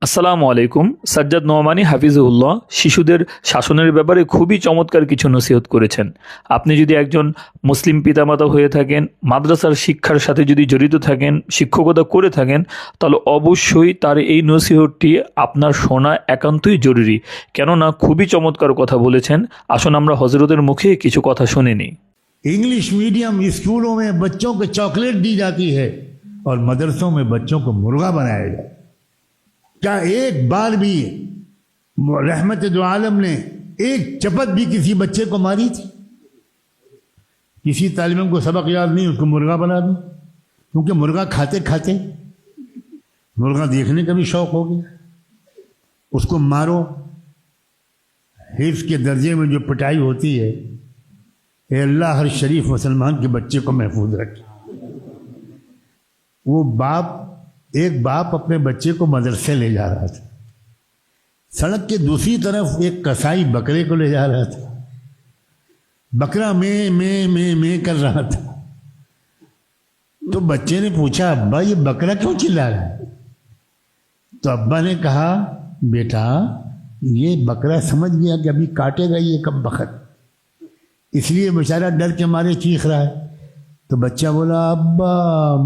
আসসালামু আলাইকুম। সাজ্জাদ নোমানী হাফিজুল্লাহ শিশুদের শাসনের ব্যাপারে খুবই চমৎকার কিছু নসিহত করেছেন। আপনি যদি একজন মুসলিম পিতামাতা হয়ে থাকেন, মাদ্রাসার শিক্ষার সাথে যদি জড়িত থাকেন, শিক্ষকতা করে থাকেন, তাহলে অবশ্যই তার এই নসিহতটি আপনার শোনা একান্তই জরুরি। কেননা খুবই চমৎকার কথা বলেছেন। আসুন আমরা হজরতের মুখে কিছু কথা শুনে নিই। इंग्लिश मीडियम स्कूलों में बच्चों को चॉकलेट दी जाती है और मदरसों में बच्चों को मुर्गा बनाया जाए। क्या एक बार भी रहमत दो आलम ने एक चपत भी किसी बच्चे को मारी थी? किसी तालिम को सबक याद नहीं, उसको मुर्गा बना दो, क्योंकि मुर्गा खाते खाते मुर्गा देखने का भी शौक हो गया। उसको मारो, हिफ्ज के दर्जे में जो पिटाई होती है, ए अल्लाह हर शरीफ मुसलमान के बच्चे को महफूज रखे। वो एक बाप अपने बच्चे को मदरसे ले जा रहा था। सड़क के दूसरी तरफ एक कसाई बकरे को ले जा रहा था। बकरा में कर रहा था। तो बच्चे ने पूछा, अब्बा ये बकरा क्यों चिल्ला रहा है? तो अब्बा ने कहा, बेटा ये बकरा समझ गया कि अभी काटेगा ये कब बखत, इसलिए बेचारा डर के मारे चीख रहा है। तो बच्चा बोला, अब्बा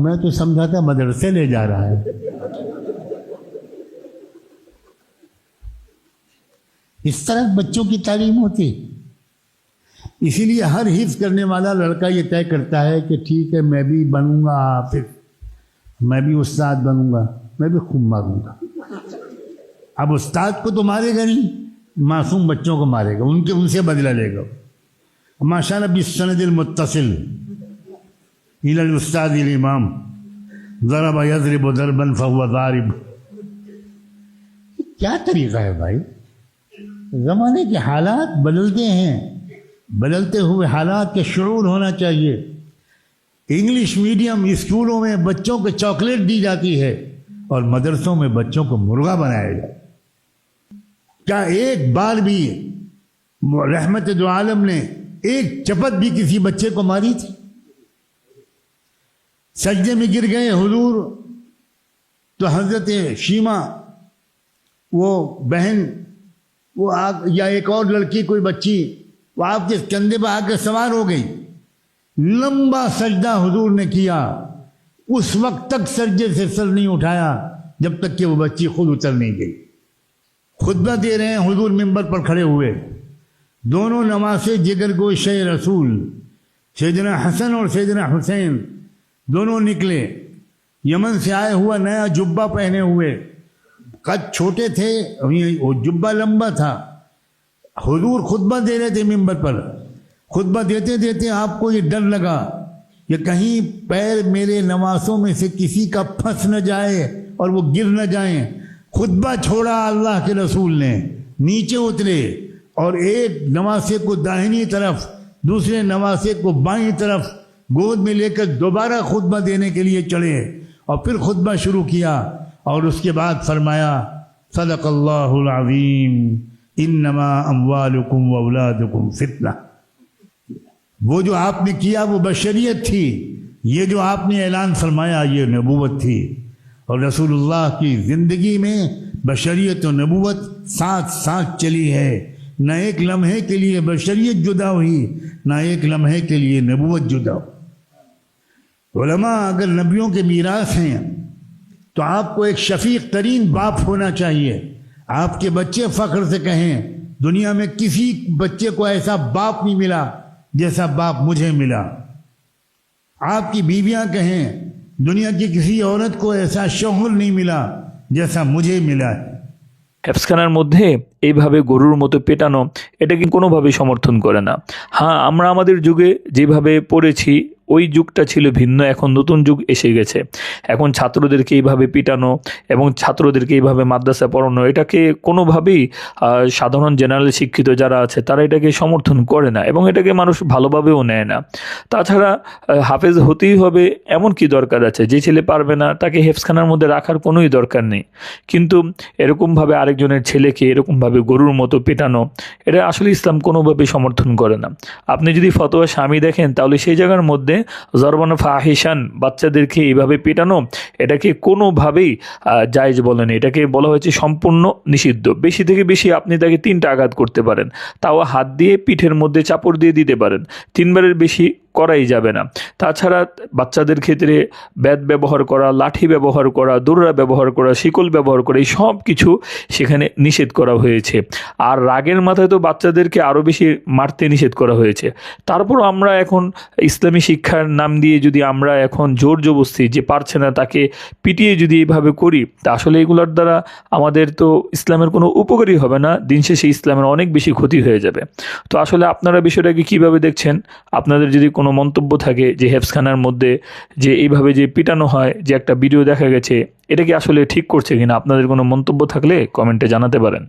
मैं तो समझा था मदरसे ले जा रहा है। इस तरह बच्चों की तालीम होती। इसीलिए हर हिफ्ज करने वाला लड़का ये तय करता है कि ठीक है मैं भी बनूंगा हाफिज, मैं भी उस्ताद बनूंगा, मैं भी खूब मारूंगा। अब उस्ताद को तो मारेगा नहीं, मासूम बच्चों को मारेगा, उनसे बदला लेगा। माशाअल्लाह बिस्सनदिल मुत्तसिल इलल उस्तादिल इमाम ज़रब यज़रिबु ज़रबन फहुवा ज़ारिब। क्या तरीक़ा है भाई? ज़माने के हालात बदलते हैं, बदलते हुए हालात के शऊर होना चाहिए। इंग्लिश मीडियम स्कूलों में बच्चों को चॉकलेट दी जाती है और मदरसों में बच्चों को मुर्गा बनाया जाए। क्या एक बार भी रहमत दो आलम ने एक चपत भी किसी बच्चे को मारी थी? सजदे में गिर गए हुजूर तो हजरत शीमा वो बहन वो या एक और लड़की कोई बच्ची वो आपके कंधे पर आकर सवार हो गई। लंबा सजदा हुजूर ने किया, उस वक्त तक सजदे से सर नहीं उठाया जब तक कि वो बच्ची खुद उतर नहीं गई। खुतबा दे रहे हैं हुजूर मिंबर पर खड़े हुए, दोनों नवासे जिगर गोशे रसूल सैयदना हसन और सैयदना हुसैन दोनों निकले। यमन से आए हुआ नया जुब्बा पहने हुए, कद छोटे थे, वो जुब्बा लंबा था। हुजूर खुतबा दे रहे थे मिंबर पर। खुतबा देते देते आपको ये डर लगा कि कहीं पैर मेरे नवासों में से किसी का फंस न जाए और वो गिर न जाए। खुतबा छोड़ा अल्लाह के रसूल ने, नीचे उतरे और एक नवासे को दाहिनी तरफ, दूसरे नवासे को बाईं तरफ गोद में लेकर दोबारा खुतबा देने के लिए चढ़े और फिर खुतबा शुरू किया। और उसके बाद फरमाया, सदक़ल्लाहुल अज़ीम इन्नमा अम्वालुकुम व औलादुकुम फितना। वो जो आपने किया वो बशरियत थी, ये जो आपने ऐलान फरमाया ये नबूवत थी। और रसूलुल्लाह की ज़िंदगी में बशरियत और नबूवत साथ साथ चली है। न एक लम्हे के लिए बशरियत जुदा हुई, न एक लम्हे के लिए नबूवत जुदा हुई। उलमा अगर नबियों के मीरास हैं तो आपको एक शफीक तरीन बाप होना चाहिए। आपके बच्चे फ़ख्र से कहें, दुनिया में किसी बच्चे को ऐसा बाप नहीं मिला जैसा बाप मुझे मिला। आपकी बीवियां कहें, दुनिया की किसी औरत को ऐसा शौहर नहीं मिला जैसा मुझे मिला है। হেফজখানার মধ্যে এইভাবে গরুর মতো পেটানো এটা কিন্তু কোনোভাবেই সমর্থন করে না। হ্যাঁ, আমরা আমাদের যুগে যেভাবে পড়েছি ওই যুগটা ছিল ভিন্ন, এখন নতুন যুগ এসে গেছে। এখন ছাত্রদেরকে এইভাবে পিটানো এবং ছাত্রদেরকে এইভাবে মাদ্রাসা পড়ানো এটাকে কোনোভাবেই সাধারণ জেনারেল শিক্ষিত যারা আছে তারা এটাকে সমর্থন করে না এবং এটাকে মানুষ ভালোভাবেও নেয় না। তাছাড়া হাফেজ হতেই হবে এমন কি দরকার আছে? যে ছেলে পারবে না তাকে হেফজখানার মধ্যে রাখার কোনোই দরকার নেই। কিন্তু এরকমভাবে আরেকজনের ছেলেকে এরকমভাবে গরুর মতো পেটানো এটা আসলে ইসলাম কোনোভাবেই সমর্থন করে না। আপনি যদি ফতোয়া স্বামী দেখেন তাহলে সেই জায়গার মধ্যে জরবান ফাহিশান, বাচ্চাদেরকে এইভাবে পেটানো এটাকে কোনোভাবেই জায়েজ বলেনি। এটাকে বলা হয়েছে সম্পূর্ণ নিষিদ্ধ। বেশি থেকে বেশি আপনি তাকে 3টা আঘাত করতে পারেন, তাও হাত দিয়ে পিঠের মধ্যে চাপড় দিয়ে দিতে পারেন, 3বারের বেশি করাই যাবে না। তাছাড়া বাচ্চাদের ক্ষেত্রে ব্যাট ব্যবহার করা, লাঠি ব্যবহার করা, দৌড়া ব্যবহার করা, শিকল ব্যবহার করা, এই সব কিছু সেখানে নিষেধ করা হয়েছে। আর রাগের মাথায় তো বাচ্চাদেরকে আরও বেশি মারতে নিষেধ করা হয়েছে। তারপর আমরা এখন ইসলামী শিক্ষার নাম দিয়ে যদি আমরা এখন জোর জবরদস্তি, যে পারছে না তাকে পিটিয়ে যদি এইভাবে করি, তা আসলে এগুলোর দ্বারা আমাদের তো ইসলামের কোনো উপকারই হবে না, দিন শেষে ইসলামের অনেক বেশি ক্ষতি হয়ে যাবে। তো আসলে আপনারা বিষয়টাকে কীভাবে দেখছেন? আপনাদের যদি কোনো মন্তব্য থাকে যে হেফজখানার মধ্যে যে এইভাবে যে পিটানো হয়, যে একটা ভিডিও দেখা গেছে, এটা কি আসলে ঠিক করছে কিনা, আপনাদের কোনো মন্তব্য থাকলে কমেন্টে জানাতে পারেন।